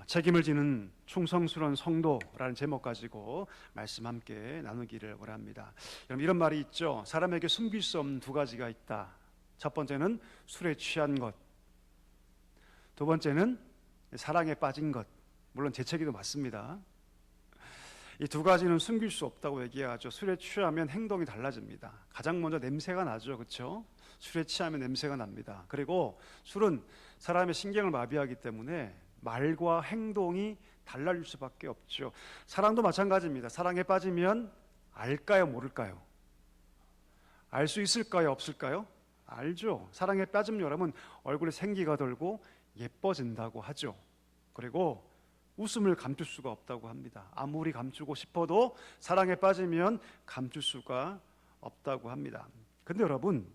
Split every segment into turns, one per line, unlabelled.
책임을 지는 충성스러운 성도라는 제목 가지고 말씀 함께 나누기를 원합니다. 여러분, 이런 말이 있죠. 사람에게 숨길 수 없는 두 가지가 있다. 첫 번째는 술에 취한 것, 두 번째는 사랑에 빠진 것. 물론 제 책에도 맞습니다. 이 두 가지는 숨길 수 없다고 얘기하죠. 술에 취하면 행동이 달라집니다. 가장 먼저 냄새가 나죠, 그렇죠? 술에 취하면 냄새가 납니다. 그리고 술은 사람의 신경을 마비하기 때문에 말과 행동이 달라질 수밖에 없죠. 사랑도 마찬가지입니다. 사랑에 빠지면 알까요, 모를까요? 알 수 있을까요, 없을까요? 알죠. 사랑에 빠지면 여러분 얼굴에 생기가 돌고 예뻐진다고 하죠. 그리고 웃음을 감출 수가 없다고 합니다. 아무리 감추고 싶어도 사랑에 빠지면 감출 수가 없다고 합니다. 근데 여러분,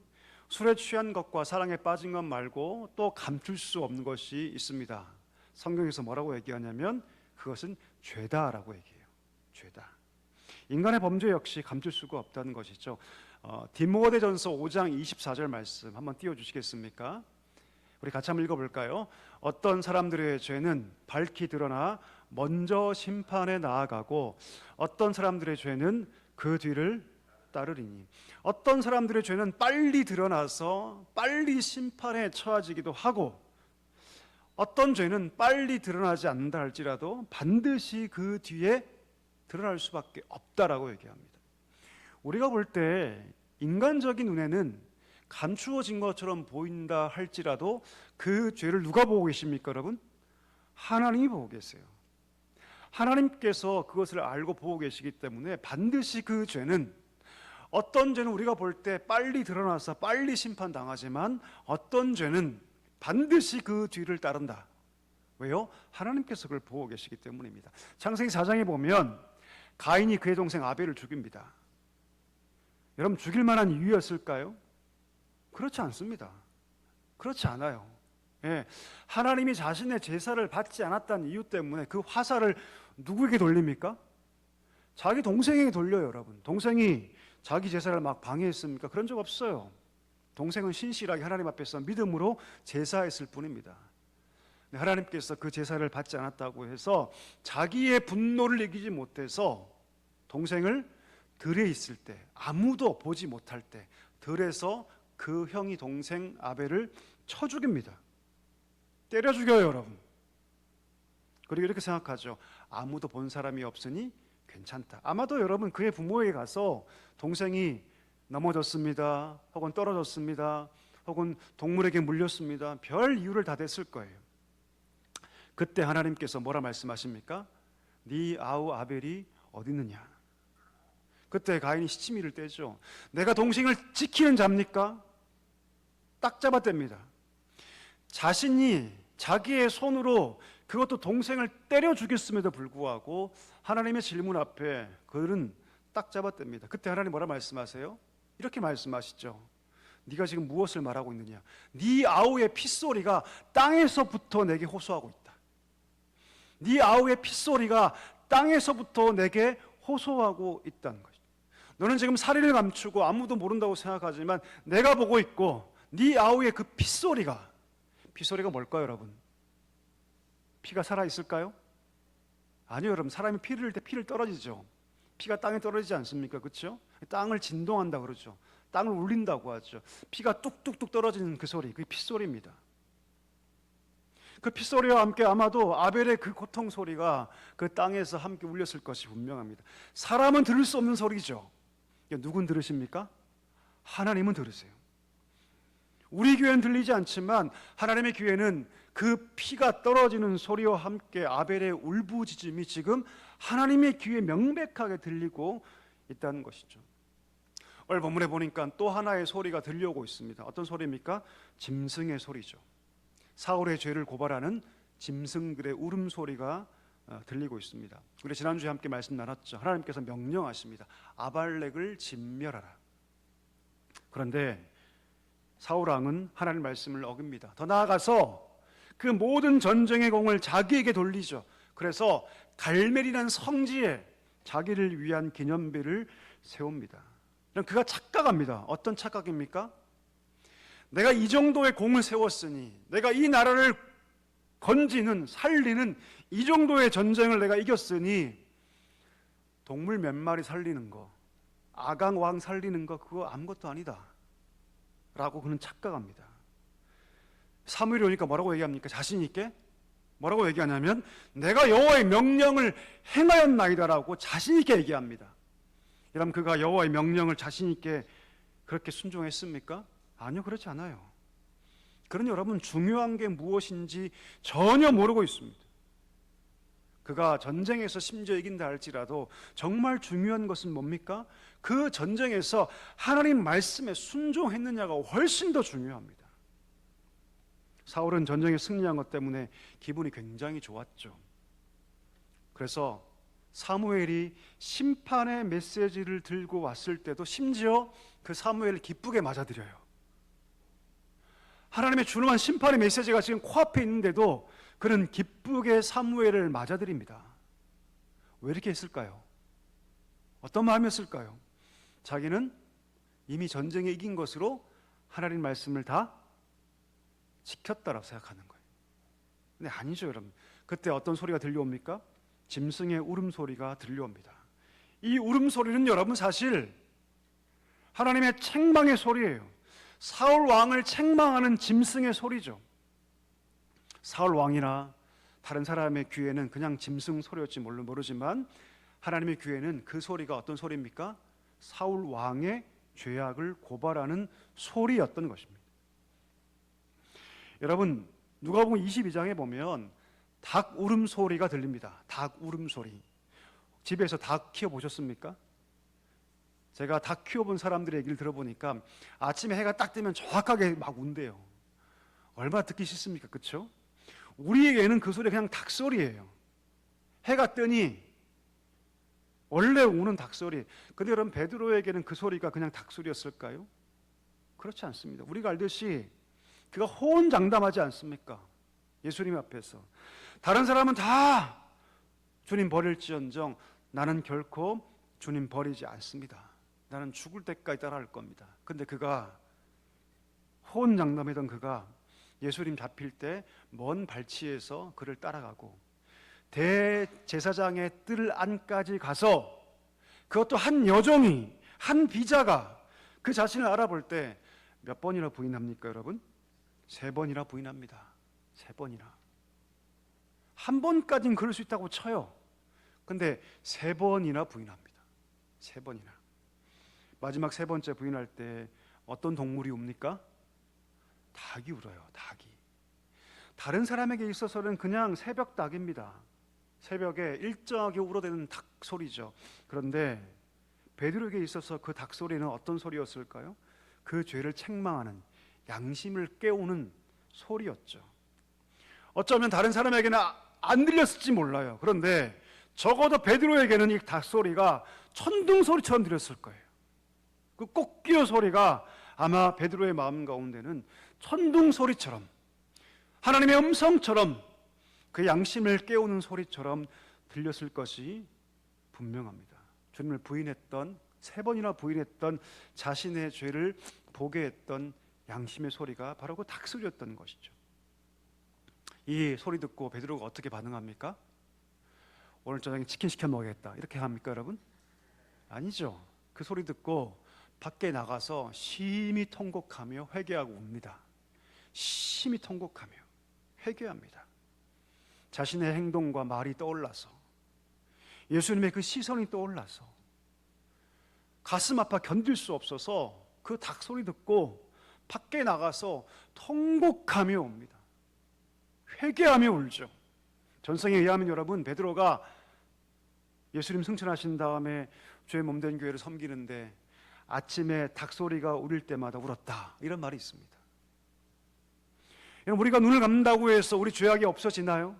술에 취한 것과 사랑에 빠진 것 말고 또 감출 수 없는 것이 있습니다. 성경에서 뭐라고 얘기하냐면 그것은 죄다라고 얘기해요. 죄다. 인간의 범죄 역시 감출 수가 없다는 것이죠. 디모데전서 5장 24절 말씀 한번 띄워주시겠습니까? 우리 같이 한번 읽어볼까요? 어떤 사람들의 죄는 밝히 드러나 먼저 심판에 나아가고 어떤 사람들의 죄는 그 뒤를 따르리니. 어떤 사람들의 죄는 빨리 드러나서 빨리 심판에 처해지기도 하고 어떤 죄는 빨리 드러나지 않는다 할지라도 반드시 그 뒤에 드러날 수밖에 없다라고 얘기합니다. 우리가 볼 때 인간적인 눈에는 감추어진 것처럼 보인다 할지라도 그 죄를 누가 보고 계십니까, 여러분? 하나님이 보고 계세요. 하나님께서 그것을 알고 보고 계시기 때문에 반드시 그 죄는, 어떤 죄는 우리가 볼 때 빨리 드러나서 빨리 심판당하지만 어떤 죄는 반드시 그 뒤를 따른다. 왜요? 하나님께서 그걸 보고 계시기 때문입니다. 창세기 4장에 보면 가인이 그의 동생 아벨을 죽입니다. 여러분, 죽일 만한 이유였을까요? 그렇지 않습니다. 그렇지 않아요. 예, 하나님이 자신의 제사를 받지 않았다는 이유 때문에 그 화살을 누구에게 돌립니까? 자기 동생에게 돌려요, 여러분. 동생이 자기 제사를 막 방해했습니까? 그런 적 없어요. 동생은 신실하게 하나님 앞에서 믿음으로 제사했을 뿐입니다. 하나님께서 그 제사를 받지 않았다고 해서 자기의 분노를 이기지 못해서 동생을 들에 있을 때, 아무도 보지 못할 때 들에서 그 형이 동생 아벨을 쳐 죽입니다. 때려 죽여요, 여러분. 그리고 이렇게 생각하죠. 아무도 본 사람이 없으니 괜찮다. 아마도 여러분 그의 부모에게 가서 동생이 넘어졌습니다, 혹은 떨어졌습니다, 혹은 동물에게 물렸습니다, 별 이유를 다 댔을 거예요. 그때 하나님께서 뭐라 말씀하십니까? 네 아우 아벨이 어디 있느냐. 그때 가인이 시치미를 떼죠. 내가 동생을 지키는 자입니까? 딱 잡아댑니다. 자신이 자기의 손으로 그것도 동생을 때려 죽였음에도 불구하고 하나님의 질문 앞에 그들은 딱 잡아댑니다. 그때 하나님 뭐라 말씀하세요? 이렇게 말씀하시죠. 네가 지금 무엇을 말하고 있느냐? 네 아우의 핏소리가 땅에서부터 내게 호소하고 있다. 네 아우의 핏소리가 땅에서부터 내게 호소하고 있다는 것이다. 너는 지금 살인을 감추고 아무도 모른다고 생각하지만 내가 보고 있고 네 아우의 그 핏소리가 뭘까요, 여러분? 피가 살아있을까요? 아니요, 여러분. 사람이 피를 흘릴 때 피를 떨어지죠. 피가 땅에 떨어지지 않습니까? 그렇죠? 땅을 진동한다 그러죠. 땅을 울린다고 하죠. 피가 뚝뚝뚝 떨어지는 그 소리, 그게 핏소리입니다. 그 핏소리와 함께 아마도 아벨의 그 고통 소리가 그 땅에서 함께 울렸을 것이 분명합니다. 사람은 들을 수 없는 소리죠. 누군 들으십니까? 하나님은 들으세요. 우리 귀에는 들리지 않지만 하나님의 귀에는 그 피가 떨어지는 소리와 함께 아벨의 울부짖음이 지금 하나님의 귀에 명백하게 들리고 있다는 것이죠. 오늘 본문에 보니까 또 하나의 소리가 들려오고 있습니다. 어떤 소리입니까? 짐승의 소리죠. 사울의 죄를 고발하는 짐승들의 울음소리가 들리고 있습니다. 우리 지난주에 함께 말씀 나눴죠. 하나님께서 명령하십니다. 아발렉을 진멸하라. 그런데 사울왕은 하나님 말씀을 어깁니다. 더 나아가서 그 모든 전쟁의 공을 자기에게 돌리죠. 그래서 갈멜이라는 성지에 자기를 위한 기념비를 세웁니다. 그가 착각합니다. 어떤 착각입니까? 내가 이 정도의 공을 세웠으니, 내가 이 나라를 건지는, 살리는 이 정도의 전쟁을 내가 이겼으니 동물 몇 마리 살리는 거, 아강 왕 살리는 거 그거 아무것도 아니다 라고 그는 착각합니다. 사무엘이 오니까 뭐라고 얘기합니까? 자신 있게 뭐라고 얘기하냐면 내가 여호와의 명령을 행하였나이다라고 자신 있게 얘기합니다. 여러분, 그가 여호와의 명령을 자신 있게 그렇게 순종했습니까? 아니요, 그렇지 않아요. 그는 여러분 중요한 게 무엇인지 전혀 모르고 있습니다. 그가 전쟁에서 심지어 이긴다 할지라도 정말 중요한 것은 뭡니까? 그 전쟁에서 하나님 말씀에 순종했느냐가 훨씬 더 중요합니다. 사울은 전쟁에 승리한 것 때문에 기분이 굉장히 좋았죠. 그래서 사무엘이 심판의 메시지를 들고 왔을 때도 심지어 그 사무엘을 기쁘게 맞아들여요. 하나님의 준엄한 심판의 메시지가 지금 코앞에 있는데도 그는 기쁘게 사무엘을 맞아들입니다. 왜 이렇게 했을까요? 어떤 마음이었을까요? 자기는 이미 전쟁에 이긴 것으로 하나님 말씀을 다 지켰다라고 생각하는 거예요. 근데 아니죠, 여러분. 그때 어떤 소리가 들려옵니까? 짐승의 울음소리가 들려옵니다. 이 울음소리는 여러분 사실 하나님의 책망의 소리예요. 사울 왕을 책망하는 짐승의 소리죠. 사울 왕이나 다른 사람의 귀에는 그냥 짐승 소리였지 모르지만 하나님의 귀에는 그 소리가 어떤 소리입니까? 사울 왕의 죄악을 고발하는 소리였던 것입니다. 여러분, 누가복음 22장에 보면 닭 울음소리가 들립니다. 닭 울음소리. 집에서 닭 키워보셨습니까? 제가 닭 키워본 사람들의 얘기를 들어보니까 아침에 해가 딱 뜨면 정확하게 막 운대요. 얼마나 듣기 싫습니까? 그렇죠? 우리에게는 그 소리가 그냥 닭소리예요. 해가 뜨니 원래 우는 닭소리. 근데 여러분, 베드로에게는 그 소리가 그냥 닭소리였을까요? 그렇지 않습니다. 우리가 알듯이 그가 호언장담하지 않습니까? 예수님 앞에서 다른 사람은 다 주님 버릴지언정 나는 결코 주님 버리지 않습니다. 나는 죽을 때까지 따라할 겁니다. 근데 그가 호언장담했던 그가 예수님 잡힐 때 먼 발치에서 그를 따라가고 대제사장의 뜰 안까지 가서 그것도 한 여종이, 한 비자가 그 자신을 알아볼 때 몇 번이나 부인합니까, 여러분? 3번이나 부인합니다. 3번이나. 한 번까지는 그럴 수 있다고 쳐요. 근데 3번이나 부인합니다. 3번이나. 마지막 3번째 부인할 때 어떤 동물이 웁니까? 닭이 울어요. 닭이. 다른 사람에게 있어서는 그냥 새벽 닭입니다. 새벽에 일정하게 울어대는 닭 소리죠. 그런데 베드로에게 있어서 그 닭 소리는 어떤 소리였을까요? 그 죄를 책망하는, 양심을 깨우는 소리였죠. 어쩌면 다른 사람에게는 안 들렸을지 몰라요. 그런데 적어도 베드로에게는 이 닭 소리가 천둥 소리처럼 들렸을 거예요. 그 꽃기어 소리가 아마 베드로의 마음 가운데는 천둥 소리처럼, 하나님의 음성처럼, 그 양심을 깨우는 소리처럼 들렸을 것이 분명합니다. 주님을 부인했던, 3번이나 부인했던 자신의 죄를 보게 했던 양심의 소리가 바로 그 닭소리였던 것이죠. 이 소리 듣고 베드로가 어떻게 반응합니까? 오늘 저녁에 치킨 시켜 먹겠다 이렇게 합니까, 여러분? 아니죠. 그 소리 듣고 밖에 나가서 심히 통곡하며 회개하고 웁니다. 심히 통곡하며 회개합니다. 자신의 행동과 말이 떠올라서, 예수님의 그 시선이 떠올라서 가슴 아파 견딜 수 없어서 그 닭소리 듣고 밖에 나가서 통곡하며 옵니다. 회개하며 울죠. 전성에 의하면 여러분, 베드로가 예수님 승천하신 다음에 주의 몸된 교회를 섬기는데 아침에 닭소리가 울릴 때마다 울었다, 이런 말이 있습니다. 우리가 눈을 감는다고 해서 우리 죄악이 없어지나요?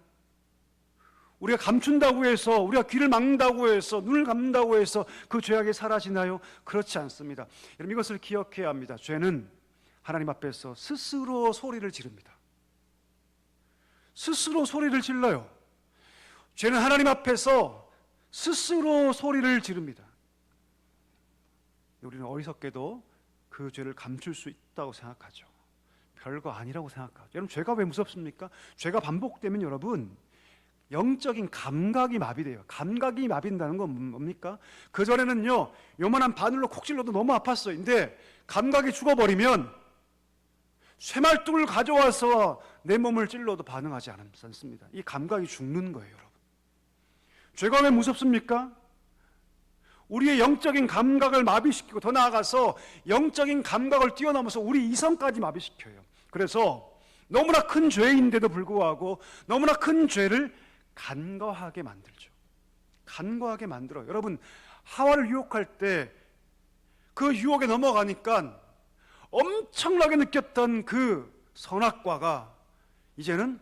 우리가 감춘다고 해서, 우리가 귀를 막는다고 해서, 눈을 감는다고 해서 그 죄악이 사라지나요? 그렇지 않습니다. 여러분, 이것을 기억해야 합니다. 죄는 하나님 앞에서 스스로 소리를 지릅니다. 스스로 소리를 질러요. 죄는 하나님 앞에서 스스로 소리를 지릅니다. 우리는 어리석게도 그 죄를 감출 수 있다고 생각하죠. 별거 아니라고 생각하죠. 여러분, 죄가 왜 무섭습니까? 죄가 반복되면 여러분 영적인 감각이 마비돼요. 감각이 마비된다는 건 뭡니까? 그전에는요 요만한 바늘로 콕 찔러도 너무 아팠어요. 근데 감각이 죽어버리면 쇠말뚝을 가져와서 내 몸을 찔러도 반응하지 않습니다. 이 감각이 죽는 거예요, 여러분. 죄가 왜 무섭습니까? 우리의 영적인 감각을 마비시키고 더 나아가서 영적인 감각을 뛰어넘어서 우리 이성까지 마비시켜요. 그래서 너무나 큰 죄인데도 불구하고 너무나 큰 죄를 간과하게 만들죠. 간과하게 만들어요. 여러분, 하와를 유혹할 때 그 유혹에 넘어가니까 엄청나게 느꼈던 그 선악과가 이제는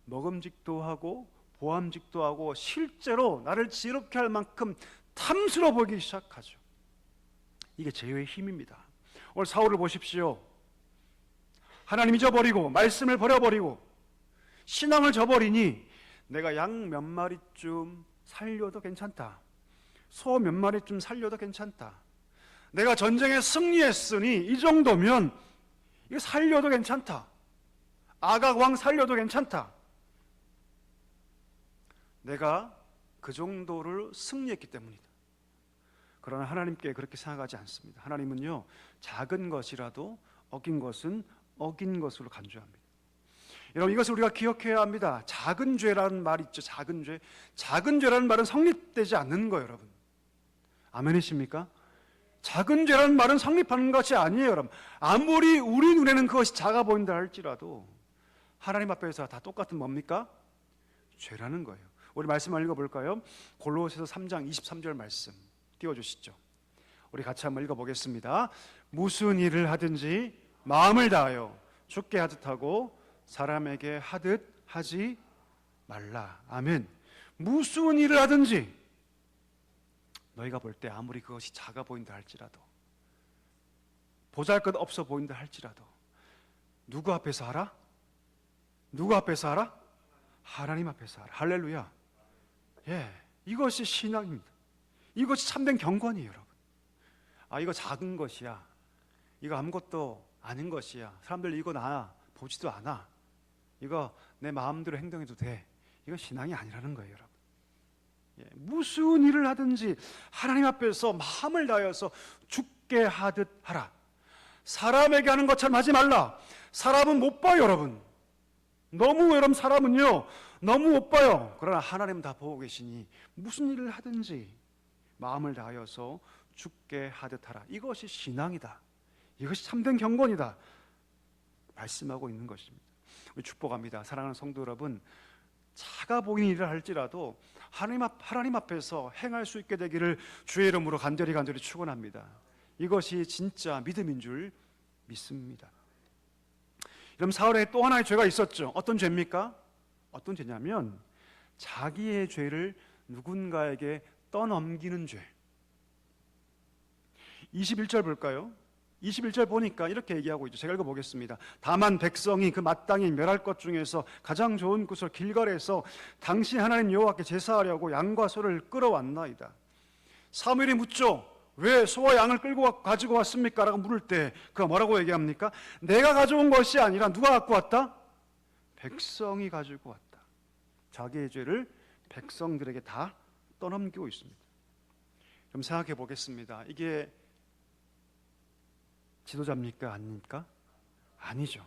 먹음직도 하고 보암직도 하고 실제로 나를 지롭게 할 만큼 탐스러워 보이기 시작하죠. 이게 죄의 힘입니다. 오늘 사울을 보십시오. 하나님 잊어버리고 말씀을 버려버리고 신앙을 저버리니 내가 양 몇 마리쯤 살려도 괜찮다. 소 몇 마리쯤 살려도 괜찮다. 내가 전쟁에 승리했으니 이 정도면 이거 살려도 괜찮다. 아각 왕 살려도 괜찮다. 내가 그 정도를 승리했기 때문이다. 그러나 하나님께 그렇게 생각하지 않습니다. 하나님은요 작은 것이라도 어긴 것은 어긴 것으로 간주합니다. 여러분, 이것을 우리가 기억해야 합니다. 작은 죄라는 말 있죠. 작은 죄. 작은 죄라는 말은 성립되지 않는 거예요, 여러분. 아멘이십니까? 작은 죄라는 말은 성립하는 것이 아니에요, 여러분. 아무리 우리 눈에는 그것이 작아 보인다 할지라도 하나님 앞에서 다 똑같은 뭡니까? 죄라는 거예요. 우리 말씀 읽어볼까요? 골로새서 3장 23절 말씀 띄워주시죠. 우리 같이 한번 읽어보겠습니다. 무슨 일을 하든지 마음을 다하여 주께 하듯 하고 사람에게 하듯 하지 말라. 아멘. 무슨 일을 하든지 너희가 볼 때 아무리 그것이 작아 보인다 할지라도 보잘것없어 보인다 할지라도 누구 앞에서 하라? 누구 앞에서 하라? 하나님 앞에서 하라. 할렐루야. 예, 이것이 신앙입니다. 이것이 참된 경건이에요, 여러분. 아, 이거 작은 것이야. 이거 아무것도 아닌 것이야. 사람들 이거 나 보지도 않아. 이거 내 마음대로 행동해도 돼. 이거 신앙이 아니라는 거예요, 여러분. 예, 무슨 일을 하든지 하나님 앞에서 마음을 다하여서 죽게 하듯 하라. 사람에게 하는 것처럼 하지 말라. 사람은 못 봐요, 여러분. 여러분 사람은요 너무 못 봐요. 그러나 하나님은 다 보고 계시니 무슨 일을 하든지 마음을 다하여서 죽게 하듯 하라. 이것이 신앙이다. 이것이 참된 경건이다 말씀하고 있는 것입니다. 우리 축복합니다. 사랑하는 성도 여러분, 작아 보이는 일을 할지라도 하나님 앞에서 행할 수 있게 되기를 주의 이름으로 간절히 축원합니다. 이것이 진짜 믿음인 줄 믿습니다. 그럼 사울에 또 하나의 죄가 있었죠. 어떤 죄입니까? 어떤 죄냐면 자기의 죄를 누군가에게 떠넘기는 죄. 21절 볼까요? 21절 보니까 이렇게 얘기하고 있죠. 제가 읽어보겠습니다. 다만 백성이 그 마땅히 멸할 것 중에서 가장 좋은 곳을 길갈에서 당신 하나님 여호와께 제사하려고 양과 소를 끌어왔나이다. 사무엘이 묻죠. 왜 소와 양을 끌고 가지고 왔습니까? 라고 물을 때 그가 뭐라고 얘기합니까? 내가 가져온 것이 아니라 누가 갖고 왔다? 백성이 가지고 왔다. 자기의 죄를 백성들에게 다 떠넘기고 있습니다. 그럼 생각해 보겠습니다. 이게 지도자입니까? 아닙니까? 아니죠.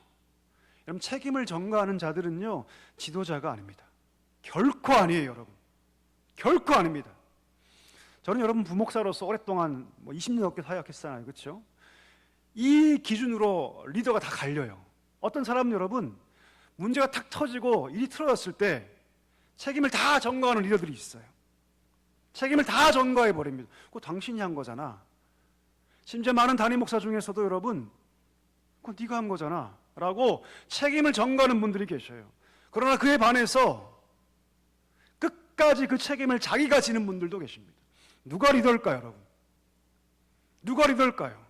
여러분, 책임을 전가하는 자들은요 지도자가 아닙니다. 결코 아니에요, 여러분. 결코 아닙니다. 저는 여러분 부목사로서 오랫동안 20년 넘게 사역했잖아요, 그렇죠? 이 기준으로 리더가 다 갈려요. 어떤 사람은 여러분 문제가 탁 터지고 일이 틀어졌을 때 책임을 다 전가하는 리더들이 있어요. 책임을 다 전가해 버립니다. 그거 당신이 한 거잖아. 심지어 많은 담임 목사 중에서도 여러분 그건 네가 한 거잖아 라고 책임을 전가하는 분들이 계셔요. 그러나 그에 반해서 끝까지 그 책임을 자기가 지는 분들도 계십니다. 누가 리더일까요, 여러분? 누가 리더일까요?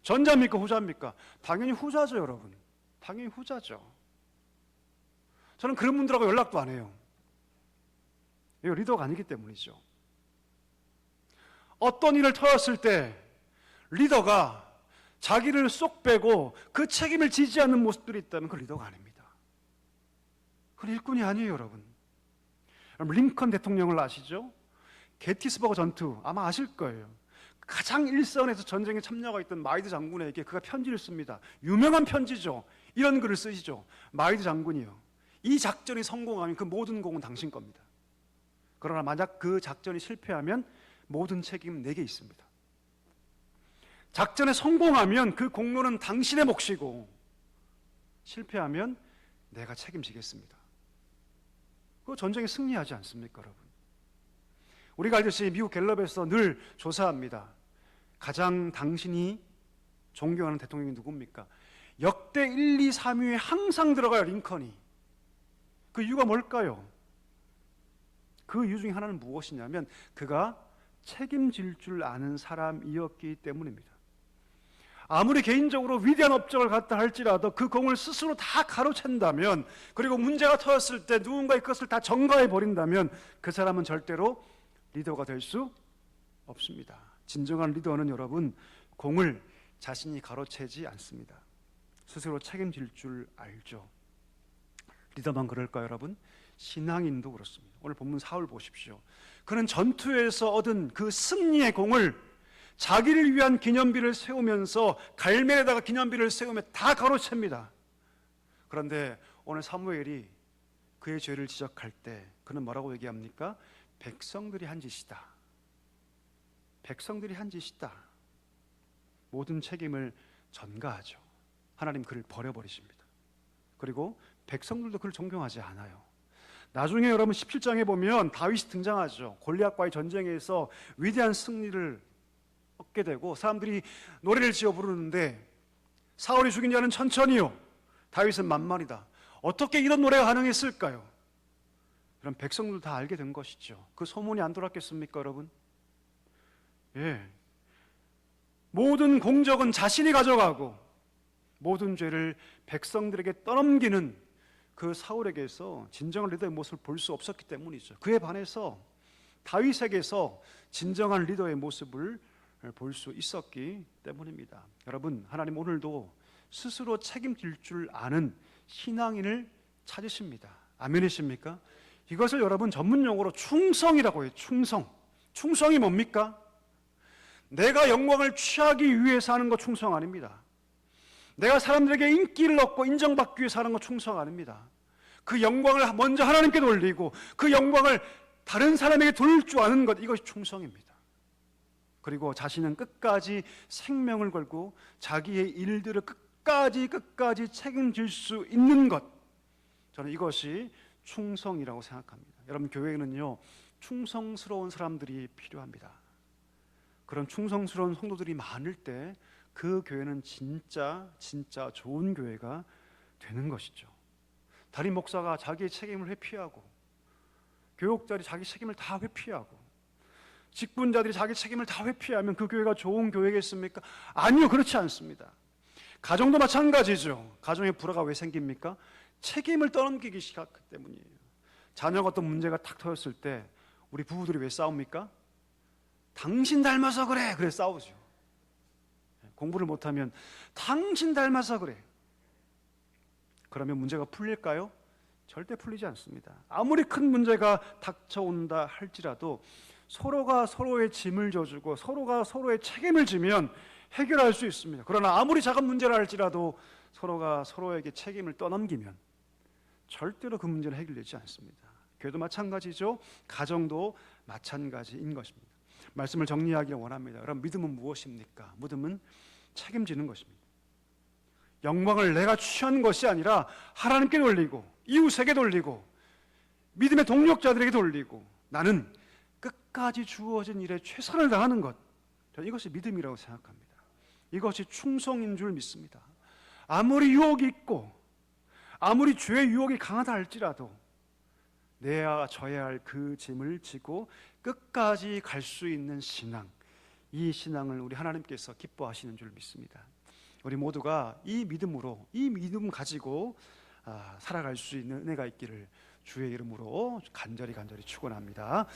전자입니까, 후자입니까? 당연히 후자죠, 여러분. 당연히 후자죠. 저는 그런 분들하고 연락도 안 해요. 이거 리더가 아니기 때문이죠. 어떤 일을 터졌을 때 리더가 자기를 쏙 빼고 그 책임을 지지 않는 모습들이 있다면 그 리더가 아닙니다. 그건 일꾼이 아니에요, 여러분. 링컨 대통령을 아시죠? 게티스버그 전투 아마 아실 거예요. 가장 일선에서 전쟁에 참여가 있던 마이드 장군에게 그가 편지를 씁니다. 유명한 편지죠. 이런 글을 쓰시죠. 마이드 장군이요, 이 작전이 성공하면 그 모든 공은 당신 겁니다. 그러나 만약 그 작전이 실패하면 모든 책임은 내게 있습니다. 작전에 성공하면 그 공로는 당신의 몫이고 실패하면 내가 책임지겠습니다. 그 전쟁에 승리하지 않습니까, 여러분? 우리가 알듯이 미국 갤럽에서 늘 조사합니다. 가장 당신이 존경하는 대통령이 누굽니까? 역대 1, 2, 3위에 항상 들어가요, 링컨이. 그 이유가 뭘까요? 그 이유 중에 하나는 무엇이냐면 그가 책임질 줄 아는 사람이었기 때문입니다. 아무리 개인적으로 위대한 업적을 갖다 할지라도 그 공을 스스로 다 가로챈다면, 그리고 문제가 터졌을 때 누군가의 것을 다 전가해 버린다면 그 사람은 절대로 리더가 될 수 없습니다. 진정한 리더는 여러분, 공을 자신이 가로채지 않습니다. 스스로 책임질 줄 알죠. 리더만 그럴까요, 여러분? 신앙인도 그렇습니다. 오늘 본문 사울 보십시오. 그는 전투에서 얻은 그 승리의 공을 자기를 위한 기념비를 세우면서 갈멜에다가 기념비를 세우며 다 가로챕니다. 그런데 오늘 사무엘이 그의 죄를 지적할 때 그는 뭐라고 얘기합니까? 백성들이 한 짓이다. 백성들이 한 짓이다. 모든 책임을 전가하죠. 하나님 그를 버려버리십니다. 그리고 백성들도 그를 존경하지 않아요. 나중에 여러분 17장에 보면 다윗이 등장하죠. 골리앗과의 전쟁에서 위대한 승리를 얻게 되고 사람들이 노래를 지어 부르는데 사울이 죽인 자는 천천히요, 다윗은 만만이다. 어떻게 이런 노래가 가능했을까요? 그럼 백성들 다 알게 된 것이죠. 그 소문이 안 돌았겠습니까, 여러분? 예. 모든 공적은 자신이 가져가고 모든 죄를 백성들에게 떠넘기는 그 사울에게서 진정한 리더의 모습을 볼 수 없었기 때문이죠. 그에 반해서 다윗에게서 진정한 리더의 모습을 볼 수 있었기 때문입니다. 여러분, 하나님 오늘도 스스로 책임질 줄 아는 신앙인을 찾으십니다. 아멘이십니까? 이것을 여러분 전문용어로 충성이라고 해요. 충성이 뭡니까? 내가 영광을 취하기 위해서 하는 거 충성 아닙니다. 내가 사람들에게 인기를 얻고 인정받기 위해서 하는 거 충성 아닙니다. 그 영광을 먼저 하나님께 돌리고 그 영광을 다른 사람에게 돌릴 줄 아는 것, 이것이 충성입니다. 그리고 자신은 끝까지 생명을 걸고 자기의 일들을 끝까지 책임질 수 있는 것, 저는 이것이 충성이라고 생각합니다. 여러분, 교회에는요 충성스러운 사람들이 필요합니다. 그런 충성스러운 성도들이 많을 때 그 교회는 진짜 좋은 교회가 되는 것이죠. 담임 목사가 자기의 책임을 회피하고, 교육자들이 자기 책임을 다 회피하고, 직분자들이 자기 책임을 다 회피하면 그 교회가 좋은 교회겠습니까? 아니요, 그렇지 않습니다. 가정도 마찬가지죠. 가정에 불화가 왜 생깁니까? 책임을 떠넘기기 시작하기 때문이에요. 자녀가 어떤 문제가 탁 터졌을 때 우리 부부들이 왜 싸웁니까? 당신 닮아서 그래 싸우죠. 공부를 못하면 당신 닮아서 그래. 그러면 문제가 풀릴까요? 절대 풀리지 않습니다. 아무리 큰 문제가 닥쳐온다 할지라도 서로가 서로의 짐을 져주고 서로가 서로의 책임을 지면 해결할 수 있습니다. 그러나 아무리 작은 문제라 할지라도 서로가 서로에게 책임을 떠넘기면 절대로 그 문제는 해결되지 않습니다. 교회도 마찬가지죠. 가정도 마찬가지인 것입니다. 말씀을 정리하기를 원합니다. 여러분, 믿음은 무엇입니까? 믿음은 책임지는 것입니다. 영광을 내가 취한 것이 아니라 하나님께 돌리고 이웃에게 돌리고 믿음의 동력자들에게 돌리고 나는 끝까지 주어진 일에 최선을 다하는 것, 저는 이것이 믿음이라고 생각합니다. 이것이 충성인 줄 믿습니다. 아무리 유혹이 있고 아무리 죄의 유혹이 강하다 할지라도 내가 져야 할 그 짐을 지고 끝까지 갈 수 있는 신앙, 이 신앙을 우리 하나님께서 기뻐하시는 줄 믿습니다. 우리 모두가 이 믿음으로, 이 믿음 가지고 살아갈 수 있는 은혜가 있기를 주의 이름으로 간절히 축원합니다.